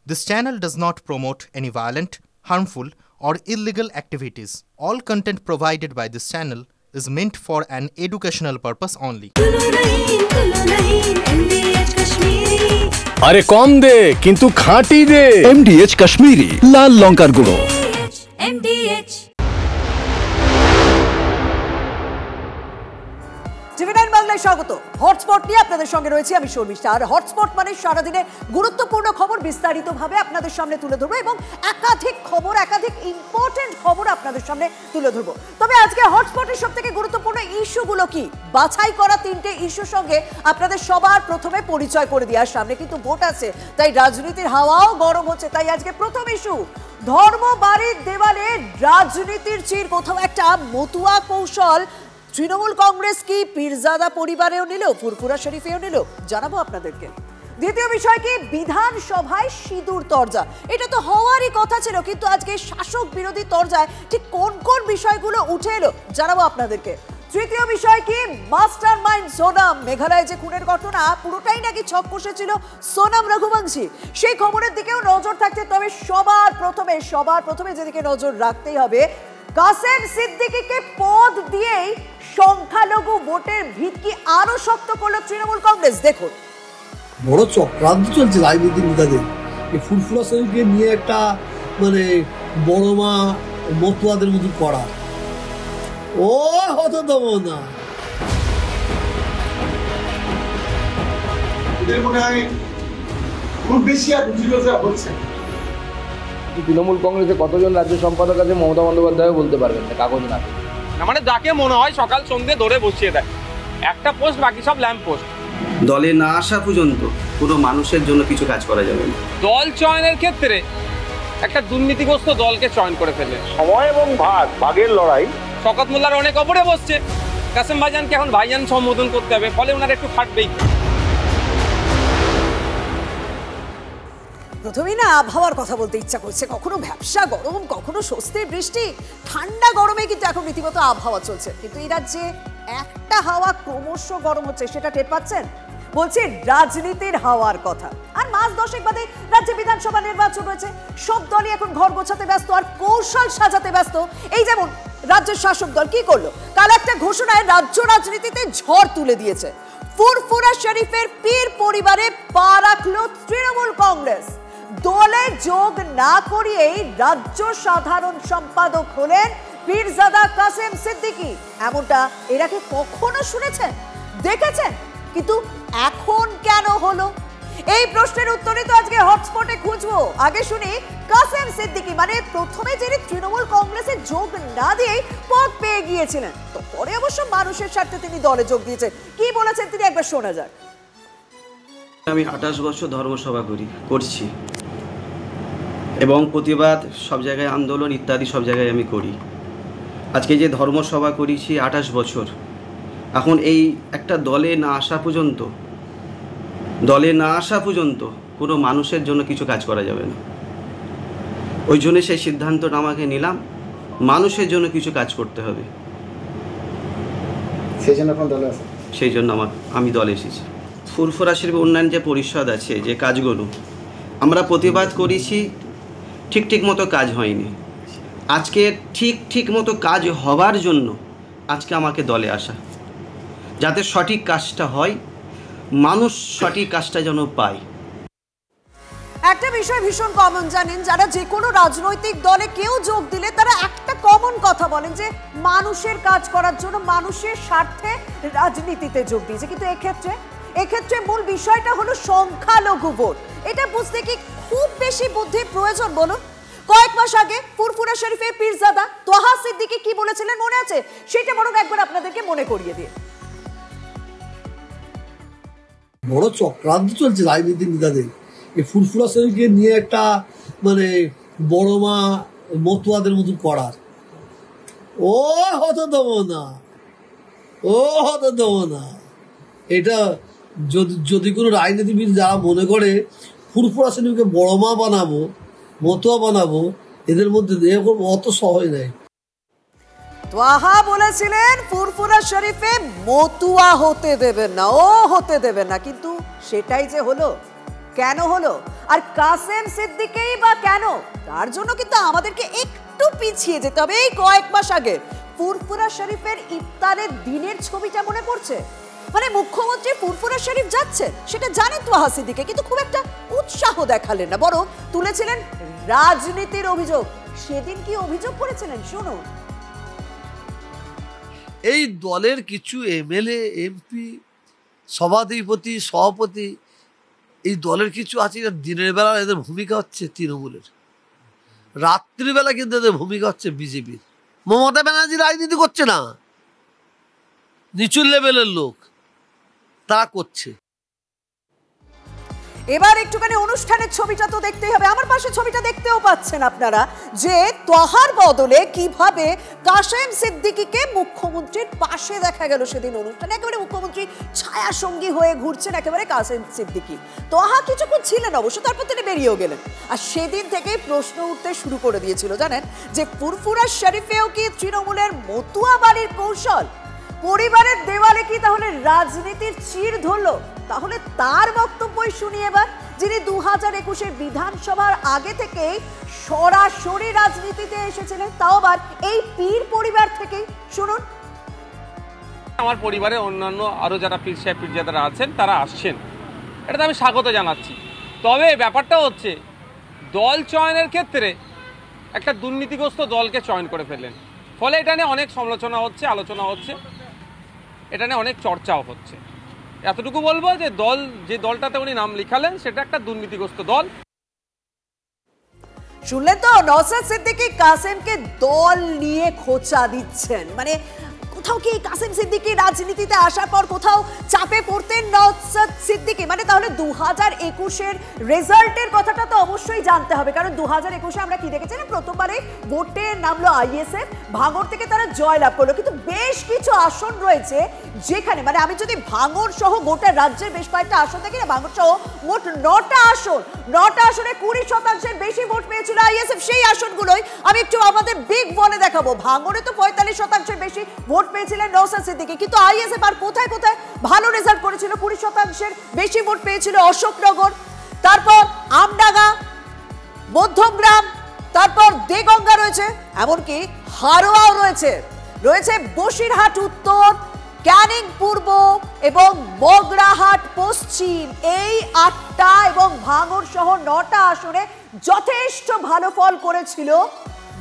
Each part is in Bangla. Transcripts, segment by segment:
This channel does not promote any violent, harmful, or illegal activities. All content provided by this channel is meant for an educational purpose only. আরে কম দে কিন্তু খাঁটি দে। MDH কাশ্মীরি লাল লঙ্কার গুঁড়ো। MDH টিভি9 বাংলায় স্বাগত। হটস্পট নিয়ে আপনাদের সঙ্গে রয়েছে আমি শর্মিষ্ঠা। আর হটস্পট মানে সারাদিনে গুরুত্বপূর্ণ খবর বিস্তারিতভাবে আপনাদের সামনে তুলে ধরবো এবং একাধিক ইম্পর্টেন্ট খবর আপনাদের সামনে তুলে ধরবো। তবে আজকে হটস্পটের সবথেকে গুরুত্বপূর্ণ ইস্যুগুলো কি, বাছাই করা তিনটে ইস্যুর সঙ্গে আপনাদের সবার প্রথমে পরিচয় করে দেওয়ার সামনে কিন্তু ভোট আছে, তাই রাজনীতির হাওয়াও গরম হচ্ছে। তাই আজকে প্রথম ইস্যু, ধর্ম বাড়ির দেওয়ালে রাজনীতির চির। কোথাও একটা মতুয়া কৌশল তৃণমূল কংগ্রেস কি পীরজাদা পরিবারেও নিল, ফুরফুরা শরীফেও নিল, জানাবো আপনাদেরকে। দ্বিতীয় বিষয় কি, বিধানসভায় সিঁদুর তরজা। এটা তো হওয়ারই কথা ছিল, কিন্তু আজকে শাসক বিরোধী তরজায় ঠিক কোন কোন বিষয়গুলো উঠে এলো জানাবো আপনাদেরকে। তৃতীয় বিষয় কি, মাস্টার মাইন্ড সোনাম, মেঘালয়ে যে খুনের ঘটনা পুরোটাই নাকি ছক কষেছিল সোনাম রঘুবংশী, সেই খবরের দিকেও নজর থাকছে। তবে সবার প্রথমে যেদিকে নজর রাখতেই হবে, কাসেম সিদ্দিকীকে পদ দিয়েই সংখ্যালঘু ভোটের ভিত কি আরো শক্ত করলো তৃণমূল কংগ্রেস। দেখুন, বড় চক্রান্ত চলছে রাজনীতির নেতাদের। এই ফুরফুরা শরীফকে নিয়ে একটা বড় মা মতুয়াদের মতো করা, ও হতো দেব না। মনে হয় খুব বেশি আর হচ্ছে। তৃণমূল কংগ্রেসে কতজন রাজ্য সম্পাদক আছে মমতা বন্দ্যোপাধ্যায়ও বলতে পারবেন না, কাগজ না। মানে যাকে মনে হয় সকাল সন্ধ্যে ধরে বসিয়ে দেয়, একটা পোস্ট বাকি সব ল্যাম্প পোস্ট। দলে না আসা পর্যন্ত কোনো মানুষের জন্য কিছু কাজ করা যাবে না। দল চয়নের ক্ষেত্রে একটা দুর্নীতিগ্রস্ত দলকে চয়ন করে ফেলে। সময় এবং ভাগের লড়াই। শওকত মোল্লার অনেক ওপরে বসছে, কাসেম ভাইজানকে এখন ভাইজান সম্বোধন করতে হবে, ফলে ওনার একটু ফাটবেই। প্রথমেই না আবহাওয়ার কথা বলতে ইচ্ছা করছে। কখনো ভ্যাপসা গরম, কখনো স্বস্তির বৃষ্টি, ঠান্ডা গরমে কিন্তু এখন রীতিমতো আবহাওয়া চলছে। কিন্তু এই রাজ্যে একটা হাওয়া ক্রমশ গরম হচ্ছে, সেটা টের পাচ্ছেন? বলছি রাজনীতির হাওয়ার কথা। আর মাস 10 বাদে রাজ্যে বিধানসভা নির্বাচন রয়েছে, সব দলই এখন ঘর গোছাতে ব্যস্ত আর কৌশল সাজাতে ব্যস্ত। এই যেমন রাজ্যের শাসক দল কি করলো, কাল একটা ঘোষণায় রাজ্য রাজনীতিতে ঝড় তুলে দিয়েছে। ফুরফুরা শরীফের পীর পরিবারে পা রাখলো তৃণমূল কংগ্রেস। দলে যোগ না করিয়েই রাজ্য সাধারণ সম্পাদক হলেন পীরজাদা কাসেম সিদ্দিকী। এমনটা এর আগে কখনো শুনেছেন, দেখেছেন? কিন্তু এখন কেন হলো, এই প্রশ্নের উত্তরই তো আজকে হটস্পটে খুঁজবো। আগে শুনি কাসেম সিদ্দিকী, মানে প্রথমে যিনি তৃণমূল কংগ্রেসে যোগ না দিয়েই পদ পেয়ে গিয়েছিলেন, তো পরে অবশ্য মানুষের স্বার্থে তিনি দলে যোগ দিয়েছেন। কি বলেছেন তিনি একবার শোনা যাক। আমি 28 বছর ধর্মসভা করছি এবং প্রতিবাদ সব জায়গায়, আন্দোলন ইত্যাদি সব জায়গায় আমি করি। আজকে যে ধর্মসভা করেছি 28 বছর, এখন এই একটা দলে না আসা পর্যন্ত কোনো মানুষের জন্য কিছু কাজ করা যাবে না। ওই জন্য সেই সিদ্ধান্তটা আমাকে নিলাম, মানুষের জন্য কিছু কাজ করতে হবে। সেই জন্য আমি দলে এসেছি। ফুরফুরা শরীফ উন্নয়ন যে পরিষদ আছে, যে কাজগুলো আমরা প্রতিবাদ করেছি, ঠিক মতো কাজ হয়নি। আজকে ঠিক মতো কাজ হবার জন্য আজকে আমাকে দলে আসা, যাতে সঠিক কাজটা হয়, মানুষ সঠিক কাজটা যেন পায়। একটা বিষয় ভীষণ কমন, জানেন, যারা যে কোনো রাজনৈতিক দলে কেউ যোগ দিলে তারা একটা কমন কথা বলেন যে মানুষের কাজ করার জন্য, মানুষের স্বার্থে রাজনীতিতে যোগ দিয়েছে। কিন্তু এক্ষেত্রে মূল বিষয়টা হলো সংখ্যালঘু ভোট। এটা বুঝতে কি খুব বেশি বুদ্ধির প্রয়োজন বলুন? কয়েক মাস আগে ফুরফুরা শরীফের পীরজাদা তোহা সিদ্দিকী কি বলেছিলেন মনে আছে? সেটা বরং একবার আপনাদেরকে মনে করিয়ে দিই। বড় চক্রান্ত চলছে রাজনীতির নেতাদের। এই ফুরফুরা শরীফকে নিয়ে একটা বড় মা মতুয়াদের মতো করার, ও হতো দেব না। এটা যদি কোনো রাজনীতিবিদ যারা মনে করে ফুরফুরা শরীফকে বড় মা বানাবো, মতুয়া বানাবো, এদের মধ্যে অত সহজ নেই। তোহা বলেছিলেন ফুরফুরা শরীফে মতুয়া হতে দেবেন না, কিন্তু সেটাই যে হলো। কেন হলো, আর কাসেম সিদ্দিকীই বা কেন, তার জন্য কিন্তু আমাদেরকে একটু পিছিয়ে যেতে হবে। এই কয়েক মাস আগে ফুরফুরা শরীফের ইফতারের দিনের ছবিটা মনে পড়ছে? মানে মুখ্যমন্ত্রী ফুরফুরা শরীফ যাচ্ছেন সেটা জানেন তোহা সিদ্দিকী, কিন্তু খুব একটা উৎসাহ দেখালেন না, বরং তুলেছিলেন রাজনীতির অভিযোগ। সেদিন কি অভিযোগ করেছিলেন শুনুন। এই দলের কিছু এমএলএ, এমপি, সভাপতি, এই দলের কিছু আছে, দিনের বেলা এদের ভূমিকা হচ্ছে তৃণমূলের, রাত্রিবেলা কিন্তু এদের ভূমিকা হচ্ছে বিজেপির। মমতা ব্যানার্জি রাজনীতি করছে না, নিচু লেভেলের লোক তারা করছে। এবার একটুখানি অনুষ্ঠানের ছবিটা তো দেখতেই হবে। আমার পাশে ছবিটা দেখতেও পাচ্ছেন আপনারা, যে তোহার বদলে কিভাবে কাসেম সিদ্দিকীকে মুখ্যমন্ত্রীর পাশে দেখা গেল সেদিন অনুষ্ঠানে। একেবারে মুখ্যমন্ত্রী ছায়া সঙ্গী হয়ে ঘুরছেন একেবারে কাসেম সিদ্দিকী। তোহা কিছুক্ষণ ছিলেন অবশ্য, তারপর তিনি বেরিয়েও গেলেন। আর সেদিন থেকেই প্রশ্ন উঠতে শুরু করে দিয়েছিল জানেন, যে ফুরফুরা শরীফেও কি তৃণমূলের মতুয়া বাড়ির কৌশল? পরিবারের দেওয়ালে কি তাহলে রাজনীতির চির ধরলো? তাহলে তার বক্তব্যই শুনি এবার, যিনি 2021-এর বিধানসভার আগে থেকেই সরাসরি রাজনীতিতে এসেছিলেন, তাও আবার এই পীর পরিবার থেকেই। শুনুন। আমার পরিবারে অন্যান্য আরো যারা পীর সাহেব পীরজাদারা আছেন তারা আসছেন, এটাতে আমি স্বাগত জানাচ্ছি। তবে ব্যাপারটা হচ্ছে দল চয়নের ক্ষেত্রে একটা দুর্নীতিগ্রস্ত দলকে চয়ন করে ফেললেন, ফলে এটা নিয়ে অনেক সমালোচনা হচ্ছে, আলোচনা হচ্ছে, এটা নিয়ে অনেক চর্চাও হচ্ছে। এতটুকু বলবো যে যে দলটাতে উনি নাম লিখালেন সেটা একটা দুর্নীতিগ্রস্ত দল। শুনলেন তো, নওশাদ সিদ্দিকী কাসেমকে দল নিয়ে খোঁচা দিচ্ছেন। মানে কোথাও কি কাসেম সিদ্দিকী রাজনীতিতে আসার পর কোথাও চাপে পড়তেন নওশাদ সিদ্দিকী? মানে তাহলে 2021-এর রেজাল্টের কথাটা তো অবশ্যই জানতে হবে, কারণ 2021-এ আমরা কি দেখেছিলাম, প্রথমবারে ভোটে নামলো আইএসএফ, ভাঙড় থেকে তারা জয়লাভ করলো। কিন্তু বেশ কিছু আসন রয়েছে যেখানে, মানে আমি যদি ভাঙড় সহ গোটা রাজ্যের বেশ কয়েকটা আসন দেখি না, ভাঙড় সহ মোট 9টা আসনে 20% বেশি ভোট পেয়েছিল আইএসএফ। সেই আসনগুলোই আমি একটু আমাদের বিগ বলে দেখাবো। ভাঙড়ে তো 45% বেশি ভোট পেয়েছিলেন নওশাদ সিদ্দিকী, কিন্তু আইএসএফ আর কোথায় কোথায় ভালো রেজাল্ট করেছিল, 20% বেশি ভোট পেয়েছিল অশোকনগর, তারপর আমডাঙ্গা, মধ্যমগ্রাম, তারপর দেগঙ্গা রয়েছে, এমনকি হারোয়াও রয়েছে বসিরহাট উত্তর, ক্যানিং পূর্ব এবং বগড়াহাট পশ্চিম। এই 8টা এবং ভাঙড় সহ 9টা আসনে যথেষ্ট ভালো ফল করেছিল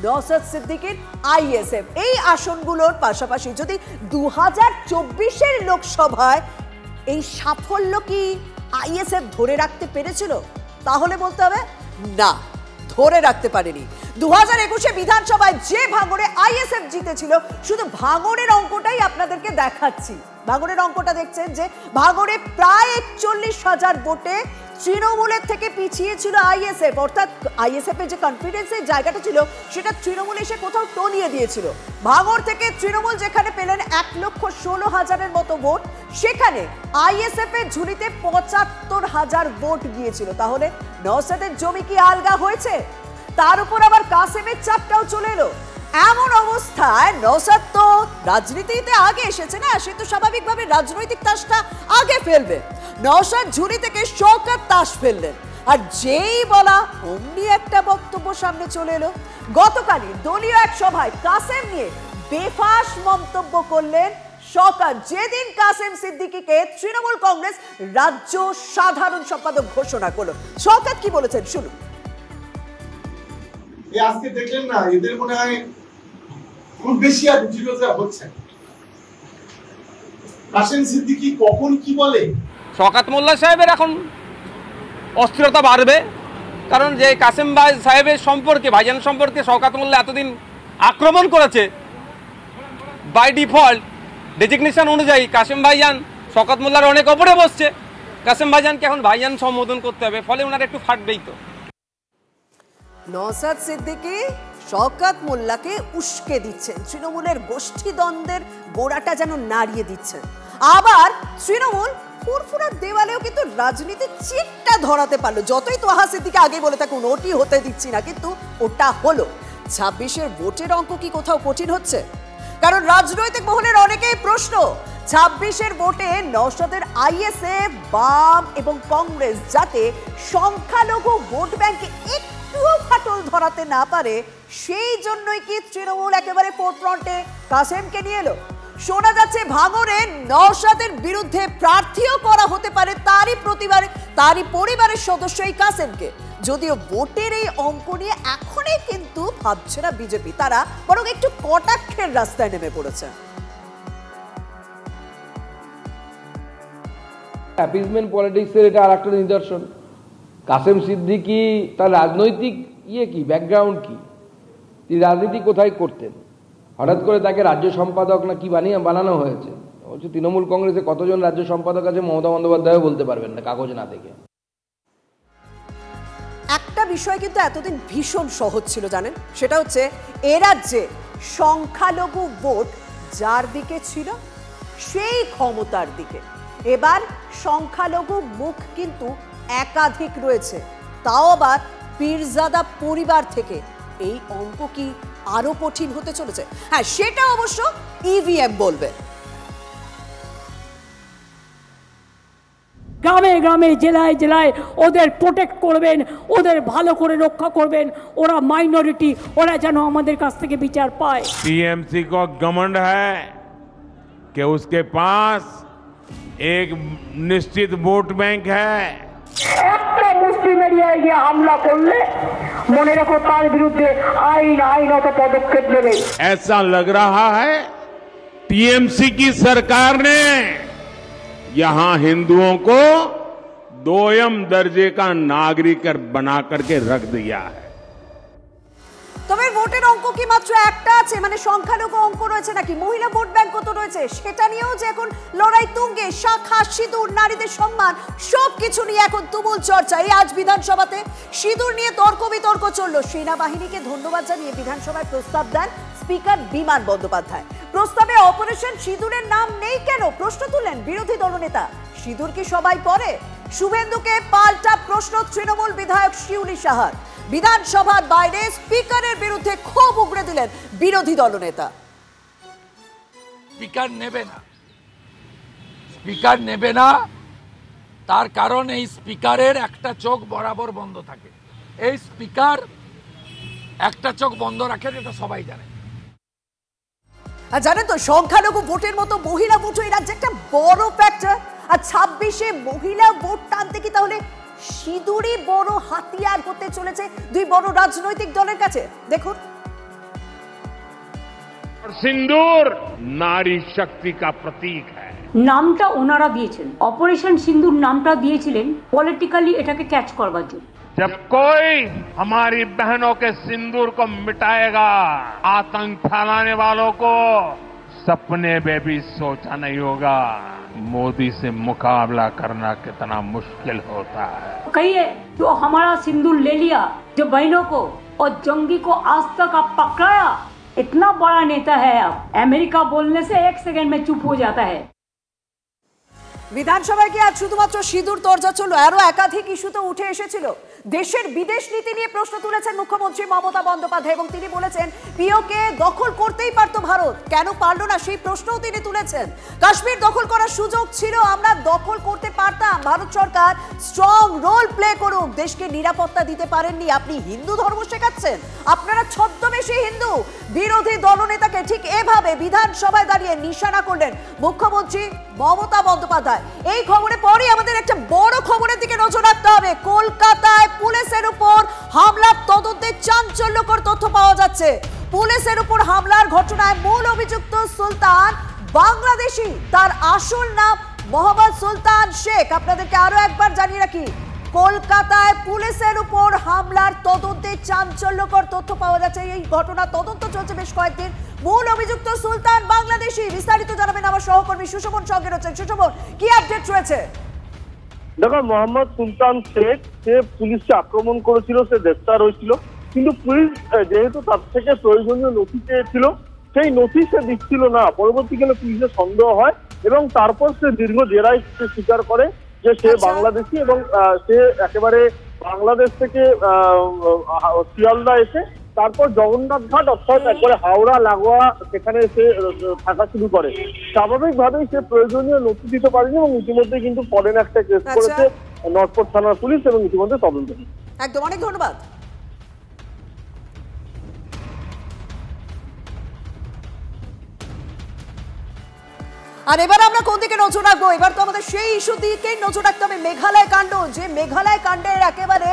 নওশাদ সিদ্দিকীর আইএসএফ। এই আসনগুলোর পাশাপাশি যদি 2024-এর লোকসভায় এই সাফল্য কি আইএসএফ ধরে রাখতে পেরেছিল, তাহলে বলতে হবে না, ধরে রাখতে পারেনি। 2021-এ বিধানসভায় যে ভাঙড়ে আইএসএফ জিতেছিল, শুধু ভাঙড়ের অঙ্কটাই আপনাদেরকে দেখাচ্ছি। ভাঙড়ের অঙ্কটা দেখছেন যে ভাঙড়ে প্রায় 41,000 ভোটে তৃণমূলের থেকে পিছিয়ে ছিল আইএসএফ, অর্থাৎ আইএসএফ এর যে কনফিডেন্সের জায়গাটা ছিল সেটা তৃণমূল এসে কোথাও টনিয়ে দিয়েছিল। ভাঙড় থেকে তৃণমূল যেখানে পেলেন 1,16,000-এর মতো ভোট, সেখানে আইএসএফ এর ঝুলিতে 75,000 ভোট গিয়েছিল। তাহলে নওশাদের জমি কি আলগা হয়েছে? তার উপর আবার কাসেমের চাপটাও চলে এলো। এমন অবস্থায় নওশাদ তো রাজনীতিতে আগে এসেছে না, সে তো স্বাভাবিকভাবে রাজনৈতিক তাসটা আগে ফেলবে। নওশাদ ঝুলি থেকে শওকত তাস ফেললেন, আর যেই বলা অমনি একটা বক্তব্য সামনে চলে এলো। গতকালই দলীয় এক সভায় কাসেম নিয়ে বেফাঁস মন্তব্য করলেন শওকত, যেদিন কাসেম সিদ্দিকীকে তৃণমূল কংগ্রেস রাজ্য সাধারণ সম্পাদক ঘোষণা করলো। শওকত কি বলেছেন শুনুন। আজকে দেখলেন না, এদের মনে হয় খুব বেশি আর রুচিরোজা হচ্ছে। কাসেম সিদ্দিকী কখন কি বলে, শওকত মোল্লা সাহেবের এখন অস্থিরতা বাড়বে, কারণ যে কাসেম ভাই সাহেবের সম্পর্কে, ভাইজান সম্পর্কে শওকত মোল্লা এতদিন আক্রমণ করেছে, বাই ডিফল্ট ডেজিগনেশন অনুযায়ী কাসেম ভাইজান শওকত মোল্লার অনেক ওপরে বসছে। কাসেম ভাইজানকে এখন ভাইজান সম্বোধন করতে হবে, ফলে ওনার একটু ফাটবেই। তো নওশাদ সিদ্দিকী শওকত মোল্লাকে উস্কে দিচ্ছেন, তৃণমূলের গোষ্ঠী দ্বন্দ্বের গোড়াটা যেন নাড়িয়ে দিচ্ছেন। আবার তৃণমূল ফুরফুরার দেওয়ালেও কিন্তু রাজনীতির চিটটা ধরাতে পারলো। যতই তোহা সিদ্দিকী আগে বলে থাকুন ওটি হতে দিচ্ছি না, কিন্তু ওটা হলো। 26-এর ভোটের অঙ্ক কি কোথাও কঠিন হচ্ছে? কারণ রাজনৈতিক মহলের অনেকেই প্রশ্ন, 26-এর ভোটে নওশাদের আইএসএফ, বাম এবং কংগ্রেস যাতে সংখ্যালঘু ভোট ব্যাংকে একটুও ফাটল ধরাতে না পারে, সেই জন্যই কি তৃণমূল একেবারে ফোরফ্রন্টে কাসেমকে নিয়ে এলো? শোনা যাচ্ছে ভাঙড়ে নওশাদের বিরুদ্ধে প্রার্থীও করা হতে পারে তারই পরিবারের সদস্য এই কাসেমকে। যদিও ভোটের এই অঙ্ক নিয়ে এখনই কিন্তু ভাবছে না বিজেপি, তারা বরং একটু কটাক্ষের রাস্তায় নেমে পড়েছে। অ্যাপিজমেন্ট পলিটিক্সের এটা আরেকটা নিদর্শন। কাসেম সিদ্দিকী তার রাজনৈতিক কি ব্যাকগ্রাউন্ড কি, তিনি রাজনীতি কোথায় করতেন, হঠাৎ করে তাকে রাজ্য সম্পাদক না কি বানানো হয়েছে? বলছে তৃণমূল কংগ্রেসে কতজন রাজ্য সম্পাদক আছে মমতা বন্দ্যোপাধ্যায়ও বলতে পারবেন না কাগজ না থেকে। একটা বিষয় কিন্তু এতদিন ভীষণ সহজ ছিল জানেন, সেটা হচ্ছে এ রাজ্যে সংখ্যালঘু ভোট যার দিকে ছিল সেই ক্ষমতার দিকে। এবার সংখ্যালঘু মুখ কিন্তু একাধিক রয়েছে, তাও আবার পীরজাদা পরিবার থেকে। এই অঙ্ক কি আরো কঠিন হতে চলেছে? হ্যাঁ, সেটা অবশ্য ইভিএম বলবে। গ্রামে গ্রামে জেলায় জেলায় ওদের প্রোটেক্ট করবেন, ওদের ভালো করে রক্ষা করবেন। ওরা মাইনরিটি, ওরা যেন আমাদের কাছ থেকে বিচার পায়। टीएमसी को घमंड है कि उसके पास एक निश्चित वोट बैंक है। একটা মুসলিম এরিয়ায় গিয়ে হামলা করলে মনে রাখো তার বিরুদ্ধে আইনত পদক্ষেপ নেবে। ऐसा लग रहा है टीएमसी की सरकार ने यहां हिंदुओं को दोयम दर्जे का नागरिक बना करके रख दिया है। তবে ভোটের অঙ্ক কি মাত্র একটা আছে, মানে সংখ্যালঘু অঙ্ক রয়েছে নাকি মহিলা ভোট ব্যাংক কত রয়েছে সেটা নিয়েও যে এখন লড়াই তুঙ্গে। শাখা, সিঁদুর, নারীদের সম্মান সবকিছু নিয়ে এখন তুমুল চর্চা। এই আজ বিধানসভাতে সিঁদুর নিয়ে তর্ক বিতর্ক চলল। সেনাবাহিনীকে ধন্যবাদ জানিয়ে বিধানসভায় প্রস্তাব দেন স্পিকার বিমান বন্দ্যোপাধ্যায়। প্রস্তাবে অপারেশন সিঁদুরের নাম নেই কেন প্রশ্ন তুললেন বিরোধী দলনেতা। সিঁদুর কি সবাই পরে? শুভেন্দুকে পাল্টা প্রশ্ন তৃণমূল বিধায়ক শিউলি সাহার। বিধানসভার বাইরে স্পিকারের বিরুদ্ধে ক্ষোভ উগড়ে দিলেন বিরোধী দলনেতা। স্পিকার নেবে না, তার কারণ এই স্পিকারের একটা চোখ বরাবর বন্ধ থাকে। এই স্পিকার একটা চোখ বন্ধ রাখেন, এটা সবাই জানে। আর জানেন তো, সংখ্যালঘু ভোটের মতো মহিলা ভোট এই রাজ্যে একটা বড় ফ্যাক্টর। আর 26-এ মহিলা ভোট টানতে কি তাহলে সিঁদুরই বড় হাতিয়ার হতে চলেছে দুই বড় রাজনৈতিক দলের কাছে? দেখুন, सिंदूर नारी शक्ति का प्रतीक है। নামটা ওনারা দিয়েছেন, অপারেশন সিন্দুর নামটা দিয়েছিলেন পলিটিক্যালি এটাকে ক্যাচ করবার জন্য। जब कोई हमारी बहनों के सिंदूर को मिटाएगा, आतंक फैलाने वालों को सपने में भी सोचा नहीं होगा मोदी से मुकाबला करना कितना मुश्किल होता है। कहिए जो हमारा सिंदूर ले लिया, जो बहनों को और जंगी को आज तक आप पकड़ाया, इतना बड़ा नेता है आप। अमेरिका बोलने से 1 सेकंड में चुप हो जाता है। বিধানসভায় কি আজ শুধুমাত্র সিঁদুর তরজা চলল? আরো একাধিক ইস্যু তো উঠে এসেছিল। দেশের বিদেশ নীতি নিয়ে প্রশ্ন তুলেছেন মুখ্যমন্ত্রী মমতা বন্দ্যোপাধ্যায় এবং তিনি বলেছেন পিওকে দখল করতেই পারতো ভারত, কেন পারলো না সেই প্রশ্নও তিনি তুলেছেন। কাশ্মীর দখল করার সুযোগ ছিল, আমরা দখল করতে পারতাম। ভারত সরকার স্ট্রং রোল প্লে করুক, দেশকে নিরাপত্তা দিতে পারেননি। আপনি হিন্দু ধর্ম শেখাচ্ছেন, আপনারা ছদ্মবেশী হিন্দু। বিরোধী দলনেতাকে ঠিক এভাবে বিধানসভায় দাঁড়িয়ে নিশানা করলেন মুখ্যমন্ত্রী মমতা বন্দ্যোপাধ্যায়। এই খবরে পরে আমাদের একটা বড় খবরের দিকে নজর রাখতে হবে। কলকাতায় পুলিশের উপর হামলার তদন্তে চাঞ্চল্যকর তথ্য পাওয়া যাচ্ছে। পুলিশের উপর হামলার ঘটনায় মূল অভিযুক্ত সুলতান বাংলাদেশি, তার আসল নাম মোহাম্মদ সুলতান শেখ। আপনাদেরকে আরো একবার জানিয়ে রাখি, কলকাতায় পুলিশের উপর হামলার তদন্তে চাঞ্চল্যকর তথ্য পাওয়া যাচ্ছে। এই ঘটনা তদন্ত চলছে বেশ কয়েকদিন। মূল অভিযুক্ত সুলতান বাংলাদেশি। বিস্তারিত জানাবেন আমার সহকর্মী সুশোভন সঙ্গে রয়েছেন। সুশোভন, কি আপডেট রয়েছে? দেখো, মোহাম্মদ সুলতান শেখ সে পুলিশকে আক্রমণ করেছিল, সে গ্রেফতার হয়েছিল, কিন্তু পুলিশ যেহেতু তার থেকে প্রয়োজনীয় নথি চেয়েছিল সেই নথি সে দিচ্ছিল না। পরবর্তীকালে পুলিশের সন্দেহ হয় এবং তারপর সে দীর্ঘ জেরায় স্বীকার করে যে সে বাংলাদেশি এবং সে একেবারে বাংলাদেশ থেকে শিয়ালদা এসে তারপর জগন্নাথ ঘাট অর্থাৎ একবারে হাওড়া লাগোয়া সেখানে সে থাকা শুরু করে। স্বাভাবিকভাবেই সে প্রয়োজনীয় নথি দিতে পারেনি এবং ইতিমধ্যে কিন্তু ফরেন একটা কেস করেছে নর্থপোর্ট থানার পুলিশ এবং ইতিমধ্যে তদন্ত। একদম, অনেক ধন্যবাদ। আর এবার আমরা কোন দিকে নজর রাখবো? এবার তো আমাদের সেই ইস্যু দিকেই নজর রাখতে হবে, মেঘালয় কাণ্ড। যে মেঘালয় কাণ্ডের একেবারে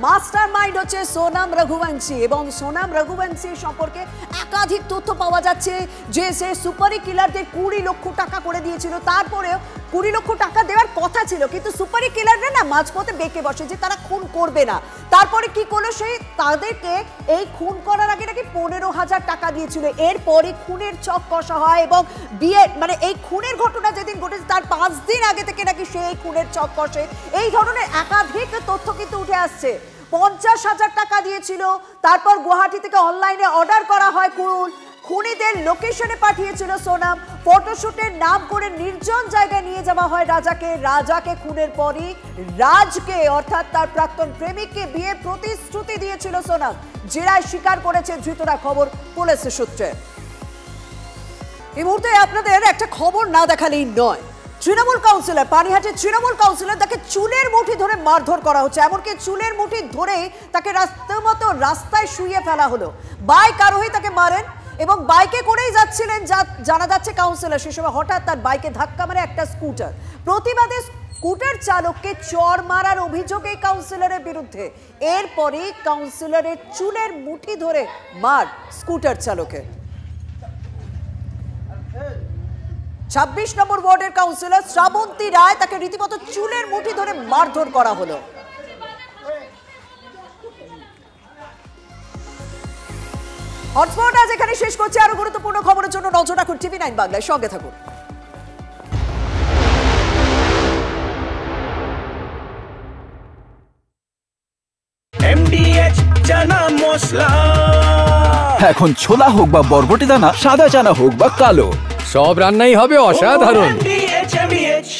মাস্টার মাইন্ড হচ্ছে সোনাম রঘুবংশী, এবং সোনাম রঘুবংশী সম্পর্কে একাধিক তথ্য পাওয়া যাচ্ছে যে সে সুপারি কিলারদের 20 লক্ষ টাকা করে দিয়েছিল। তারপরেও 20 লক্ষ টাকা দেওয়ার কথা ছিল, কিন্তু সুপারি কিলাররা না মাঝপথে বেঁকে বসে যে তারা খুন করবে না। তারপরে কি করলো, সেই তাদেরকে এই খুন করার আগে নাকি 15,000 টাকা দিয়েছিল। এরপরে খুনের চক কষা হয় এবং বিয়ে মানে এই খুনের ঘটনা যেদিন ঘটেছে তার 5 দিন আগে থেকে নাকি সেই খুনের চক কষে। এই ধরনের একাধিক তথ্য কিন্তু উঠে আসছে। 50,000 টাকা দিয়েছিল, তারপর গুয়াহাটি থেকে অনলাইনে অর্ডার করা হয় কুরুল, খুনিদের লোকেশনে পাঠিয়েছিল সোনাম, ফটোশুটের নাম করে নির্জন জায়গায় নিয়ে যাওয়া হয় রাজাকে খুনের পরই রাজকে অর্থাৎ তার প্রাক্তন প্রেমিককে বিয়ের প্রতিশ্রুতি দিয়েছিল সোনাম। জেরায় স্বীকার করেছে ধৃতরা, খবর পুলিশের সূত্রে। এই মুহূর্তে আপনাদের একটা খবর না দেখালেই নয়। তৃণমূল কাউন্সিলর, পানিহাটির তৃণমূল কাউন্সিলর, তাকে চুলের মুঠি ধরে মারধর করা হচ্ছে। এমনকি চুলের মুঠি ধরে তাকে রাস্তায় শুইয়ে ফেলা হলো। বাইক আরোহী তাকে মারেন এবং বাইকে করেই যাচ্ছিলেন জানা যাচ্ছে কাউন্সিলর। সে সময় হঠাৎ তার বাইকে ধাক্কা মারে একটা স্কুটার। প্রতিবাদে স্কুটার চালককে চড় মারার অভিযোগ এই কাউন্সিলরের বিরুদ্ধে। এরপরই কাউন্সিলরের চুলের মুঠি ধরে মার স্কুটার চালকে। 26 নম্বর ওয়ার্ডের কাউন্সিলর শ্রাবন্তী রায়, তাকে রীতিমতো চুলের মুঠি ধরে মারধর করা হলো। হটস্পট আজ এখানে শেষ করছি। আরো গুরুত্বপূর্ণ খবরের জন্য নজর রাখুন TV9 বাংলায়, সঙ্গে থাকুন। MDH চানা মশলা, এখন ছোলা হোক বা বরবটি দানা, সাদা চানা হোক বা কালো, সব রান্নাই হবে অসাধারণ। MDH